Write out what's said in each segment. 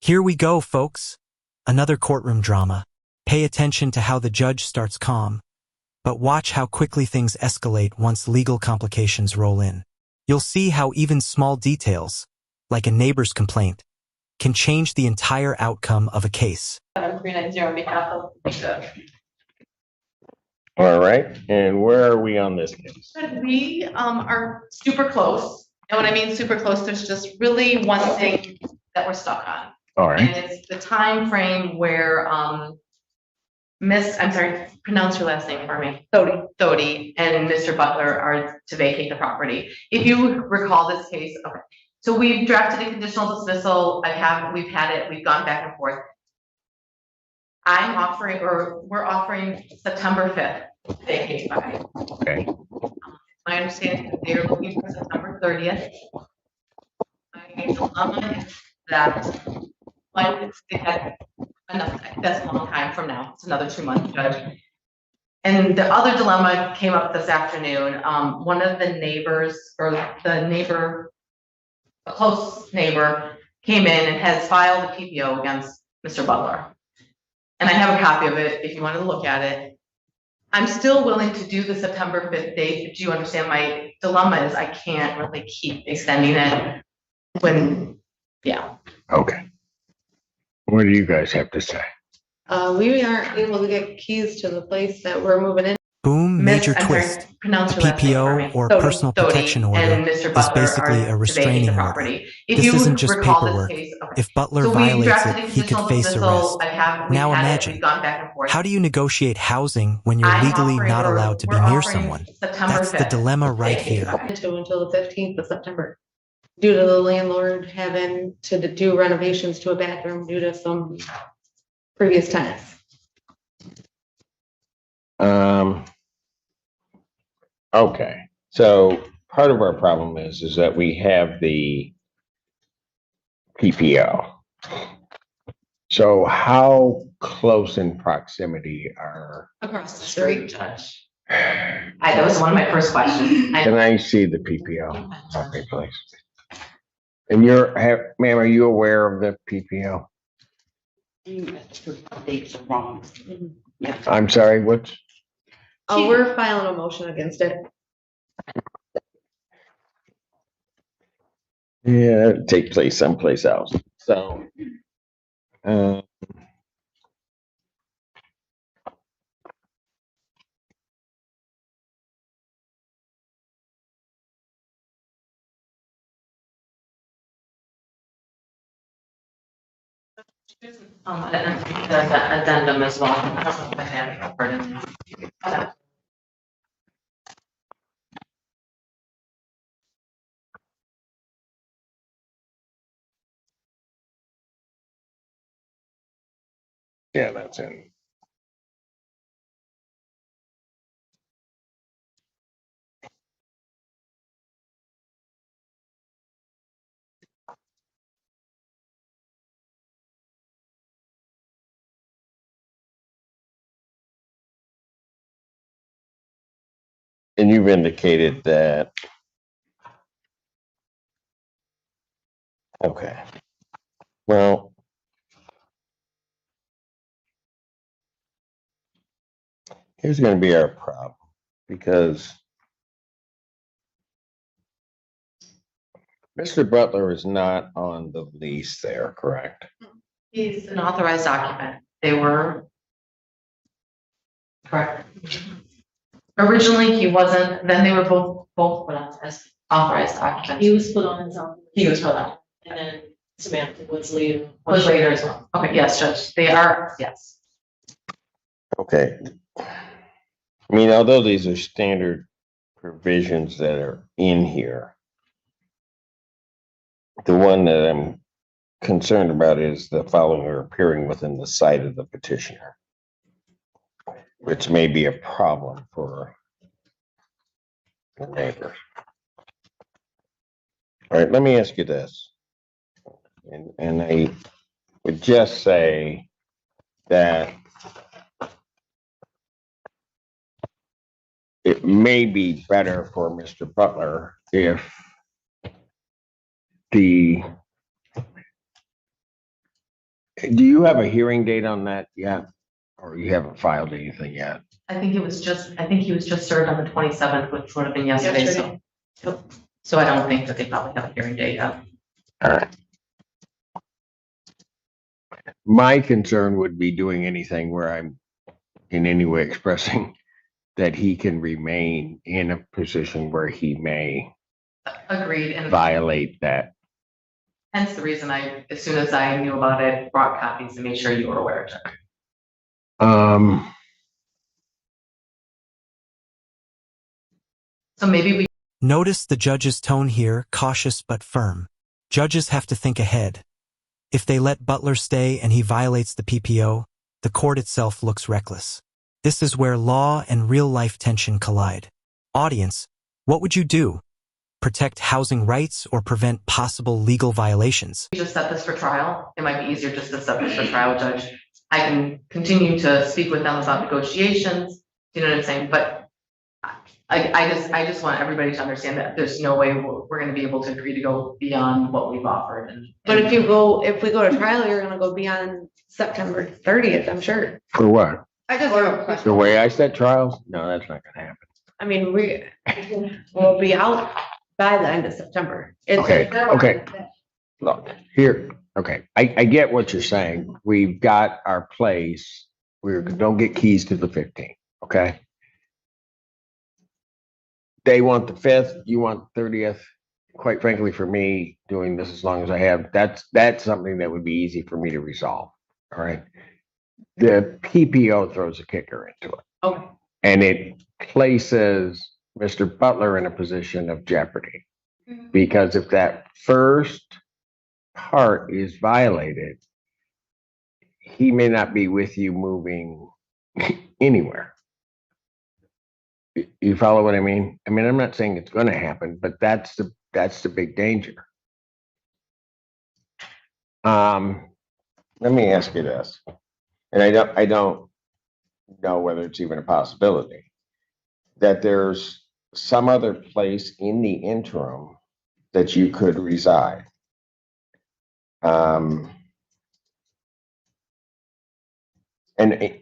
Here we go, folks. Another courtroom drama. Pay attention to how the judge starts calm, but watch how quickly things escalate once legal complications roll in. You'll see how even small details, like a neighbor's complaint, can change the entire outcome of a case. 390 on behalf of the judge. All right, and where are we on this case? We are super close. And when I mean super close, there's just really one thing that we're stuck on. All right. And it's the time frame where pronounce your last name for me. Dodie and Mr. Butler are to vacate the property. If you recall this case, okay. So we've drafted a conditional dismissal. We've gone back and forth. We're offering September 5th vacate by. Okay. My understanding is they're looking for September 30th. My dilemma is that they had enough time. That's a long time from now. It's another 2 months, Judge. And the other dilemma came up this afternoon. One of the neighbors, or a close neighbor, came in and has filed a PPO against Mr. Butler. And I have a copy of it if you wanted to look at it. I'm still willing to do the September 5th date. Do you understand my dilemma is I can't really keep extending it yeah. Okay. What do you guys have to say? We aren't able to get keys to the place that we're moving in. Boom, major twist. A PPO, or personal protection order, is basically a restraining order. This isn't just paperwork. If Butler violates it, he could face arrest. Now imagine, how do you negotiate housing when you're legally not allowed to be near someone? That's the dilemma right here. Until the 15th of September, due to the landlord having to do renovations to a bathroom due to some previous tenants. Okay, so part of our problem is that we have the PPO. So how close in proximity are? Across the street. Judge. That was one of my first questions. Can I see the PPO? Okay, please. And ma'am, are you aware of the PPO? Dates are wrong. Yeah. I'm sorry, what's? Oh, we're filing a motion against it. Yeah, it'd take place someplace else. So, The addendum as well. I don't know if I have it in there. yeah, that's in. And you've indicated that. Okay. Well, here's going to be our problem, because Mr. Butler is not on the lease there, correct? He's an authorized occupant. They were correct. Originally, he wasn't. Then they were both put on as authorized occupants. He was put on his own. He was put on. And then Samantha was later. Was later as well. Okay, yes, Judge. They are, yes. Okay. I mean, although these are standard provisions that are in here, the one that I'm concerned about is the following are appearing within the site of the petitioner, which may be a problem for the neighbor. All right, let me ask you this. And I would just say that it may be better for Mr. Butler if the Do you have a hearing date on that yet? Or you haven't filed anything yet? I think he was just served on the 27th, which would have been yesterday, so I don't think that they probably have a hearing date yet. All right. My concern would be doing anything where I'm in any way expressing that he can remain in a position where he may Agreed, and violate that. hence the reason as soon as I knew about it, brought copies to make sure you were aware of it. So maybe we Notice the judge's tone here, cautious but firm. Judges have to think ahead. If they let Butler stay and he violates the PPO, the court itself looks reckless. This is where law and real-life tension collide. Audience, what would you do? Protect housing rights or prevent possible legal violations? just set this for trial. It might be easier just to set this for trial, Judge. I can continue to speak with them about negotiations. You know what I'm saying? But I just want everybody to understand that there's no way we're going to be able to agree to go beyond what we've offered. But if we go to trial, you're gonna go beyond September 30th, I'm sure. For what? I just have a question. The way I set trials? No, that's not gonna happen. I mean, we'll be out by the end of September. Okay. Look, here, okay, I get what you're saying. We've got our place. We don't get keys to the 15th, okay? They want the 5th, you want the 30th. Quite frankly, for me, doing this as long as I have, that's something that would be easy for me to resolve, all right? The PPO throws a kicker into it. Okay. And it places Mr. Butler in a position of jeopardy. Because if that first part is violated, he may not be with you moving anywhere. You follow what I mean? I mean, I'm not saying it's going to happen, but that's the big danger. Let me ask you this, and I don't know whether it's even a possibility that there's some other place in the interim that you could reside. And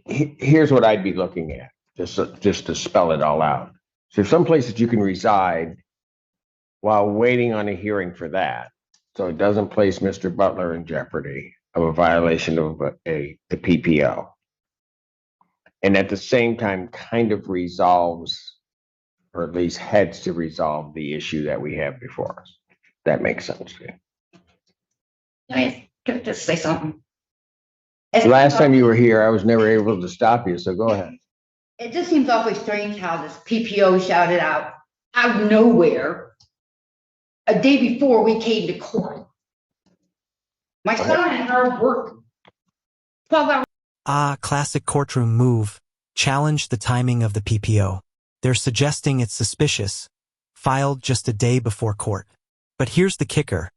here's what I'd be looking at, just to spell it all out. So there's some place that you can reside while waiting on a hearing for that, so it doesn't place Mr. Butler in jeopardy of a violation of the PPO. And at the same time, kind of resolves, or at least heads to resolve the issue that we have before us. That makes sense to you. Can I just say something? Last time you were here, I was never able to stop you, so go ahead. It just seems awfully strange how this PPO shouted out of nowhere a day before we came to court. My son and her work 12 hours. Classic courtroom move. Challenge the timing of the PPO. They're suggesting it's suspicious, filed just a day before court. But here's the kicker.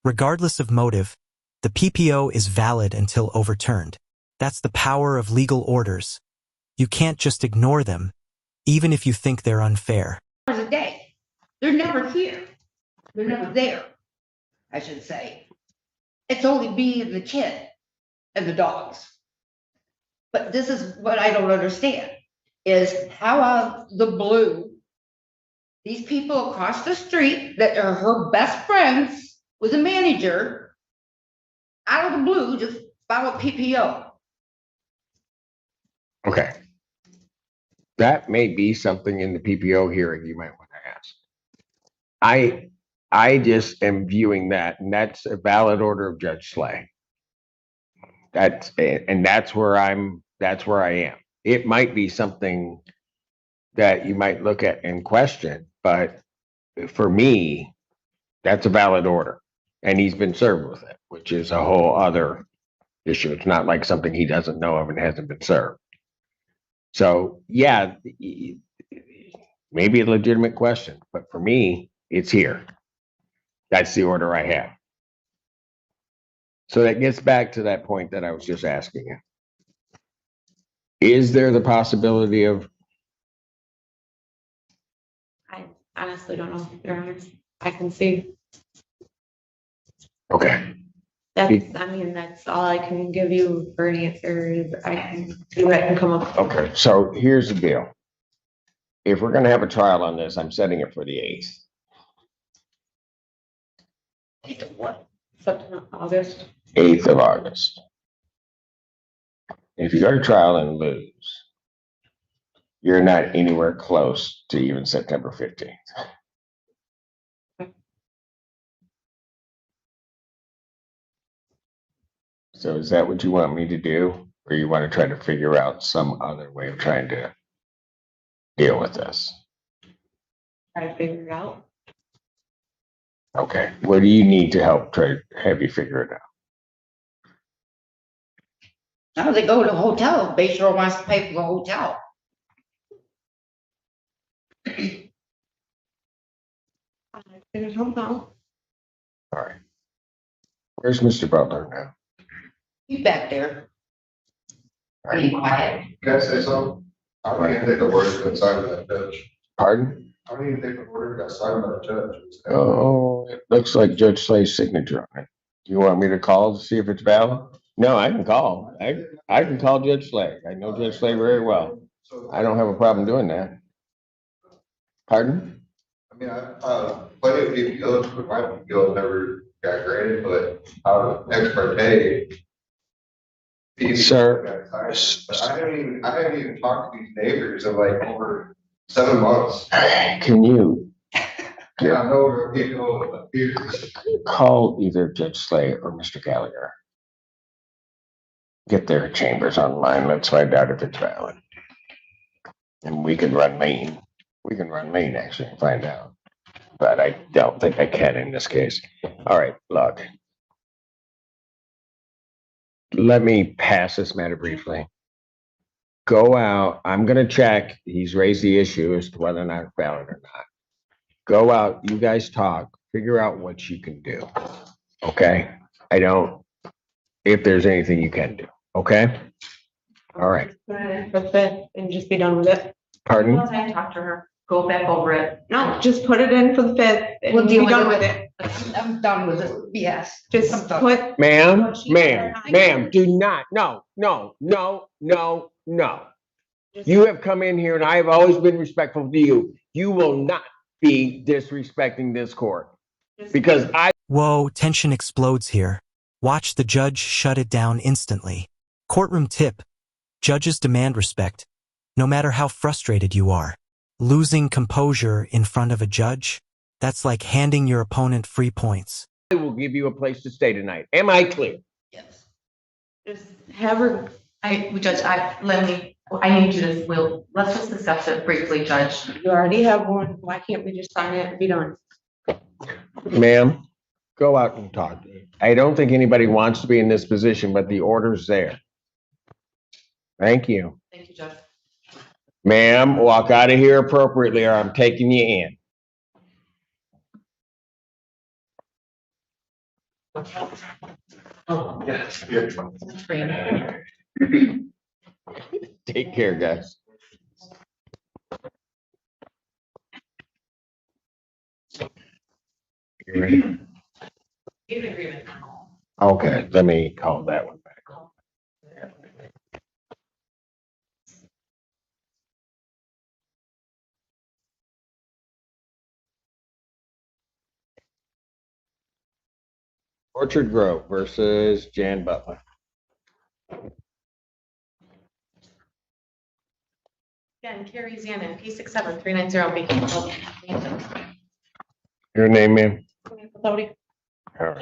Regardless of motive, the PPO is valid until overturned. That's the power of legal orders. You can't just ignore them, even if you think they're unfair. A day. They're never here. They're never there, I should say. It's only me and the kid and the dogs. But this is what I don't understand, is how out of the blue, these people across the street that are her best friends with a manager, out of the blue, just file a PPO. Okay. That may be something in the PPO hearing you might want to ask. I just am viewing that, and that's a valid order of Judge Slay. That's where I am. It might be something that you might look at and question, but for me, that's a valid order, and he's been served with it, which is a whole other issue. It's not like something he doesn't know of and hasn't been served. So yeah, maybe a legitimate question, but for me, it's here. That's the order I have. So that gets back to that point that I was just asking you. Is there the possibility of? I honestly don't know, Your Honor. I can see. Okay. That's all I can give you for an answer is I can see what I can come up with. Okay, so here's the deal. If we're gonna have a trial on this, I'm setting it for the 8th. September, August. 8th of August. If you go to trial and lose, you're not anywhere close to even September 15th. So is that what you want me to do? Or you want to try to figure out some other way of trying to deal with this? Try to figure it out. Okay, what do you need to help try to have you figure it out? Now they go to a hotel, Bay Shore wants to pay for the hotel. I don't know. All right. Where's Mr. Butler now? He's back there. All right. Quiet. Can I say something? I don't even think the order got signed by the judge. Pardon? I don't even think the order got signed by the judge. Oh, it looks like Judge Slay's signature on it. Do you want me to call to see if it's valid? No, I can call. I can call Judge Slay. I know Judge Slay very well. I don't have a problem doing that. Pardon? I mean, plenty of PPOs, but my PPO never got granted, but ex parte. Sir. But I haven't even talked to these neighbors in like over 7 months. Can you I know PPO appears. call either Judge Slay or Mr. Gallagher? Get their chambers online. Let's find out if it's valid. And we can run Maine. We can run Maine actually and find out. But I don't think I can in this case. All right, look. Let me pass this matter briefly. Go out. I'm going to check. He's raised the issue as to whether or not it's valid or not. Go out. You guys talk. Figure out what you can do. Okay? If there's anything you can do. Okay? All right. The 5th and just be done with it. Pardon? Once I talk to her, go back over it. No, just put it in for the 5th and We'll be deal done with with it. I'm done with it. Yes. Just I'm done. put. Ma'am, do not. No. You have come in here and I have always been respectful to you. You will not be disrespecting this court because Whoa, tension explodes here. Watch the judge shut it down instantly. Courtroom tip. Judges demand respect, no matter how frustrated you are. Losing composure in front of a judge, that's like handing your opponent free points. I will give you a place to stay tonight. Am I clear? Yes. Just have her. Judge, I need you to, let's just discuss it briefly, Judge. You already have one. Why can't we just sign it and be done? Ma'am, go out and talk. I don't think anybody wants to be in this position, but the order's there. Thank you. Thank you, Judge. Ma'am, walk out of here appropriately or I'm taking you in. Oh, Yes. Take care, guys. You ready? agreement. Okay, let me call that one back. Orchard Grove versus Jan Butler. Again, Carrie Zanin, P67390 Beacon. Your name, ma'am? All right.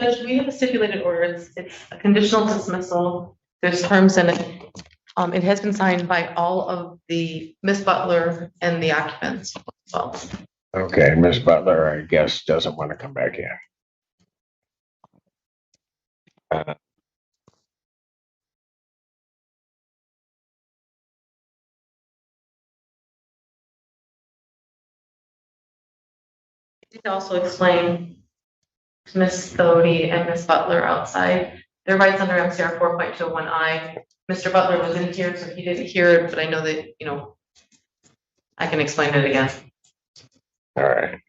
Judge, we have a stipulated order. It's a conditional dismissal. There's terms in it. It has been signed by all of the Miss Butler and the occupants. Well, Okay, Miss Butler, I guess, doesn't want to come back in. to also explain to Miss Dodie and Miss Butler outside, their rights under MCR 4.201I. Mr. Butler was in here, so he didn't hear it, but I know that, I can explain it again. All right.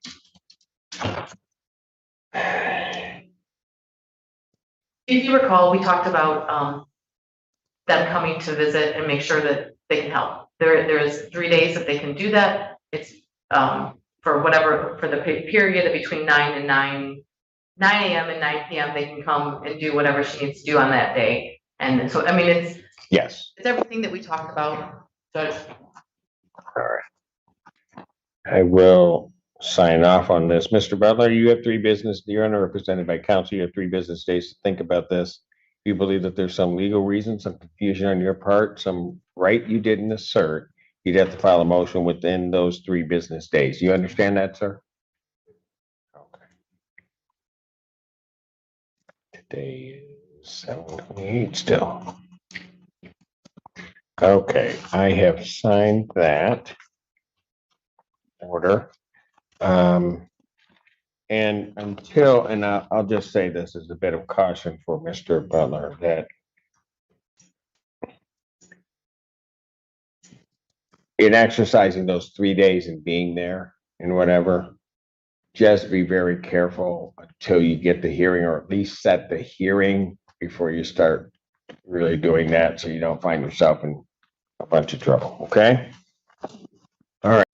If you recall, we talked about them coming to visit and make sure that they can help. There's 3 days that they can do that. It's for the period between 9 a.m. and 9 p.m. they can come and do whatever she needs to do on that day. And so, I mean, Yes. it's everything that we talked about, Judge. All right. I will sign off on this. Mr. Butler, you're unrepresented by counsel. You have 3 business days to think about this. You believe that there's some legal reason, some confusion on your part, some right you didn't assert, you'd have to file a motion within those 3 business days. You understand that, sir? Okay. Today is 7:28 still. Okay, I have signed that order. And I'll just say this as a bit of caution for Mr. Butler, that in exercising those 3 days and being there and whatever, just be very careful until you get the hearing, or at least set the hearing before you start really doing that, so you don't find yourself in a bunch of trouble, okay?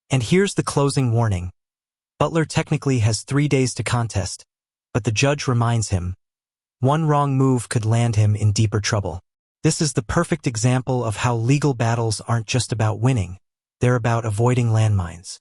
And here's the closing warning. Butler technically has 3 days to contest, but the judge reminds him, one wrong move could land him in deeper trouble. This is the perfect example of how legal battles aren't just about winning, they're about avoiding landmines.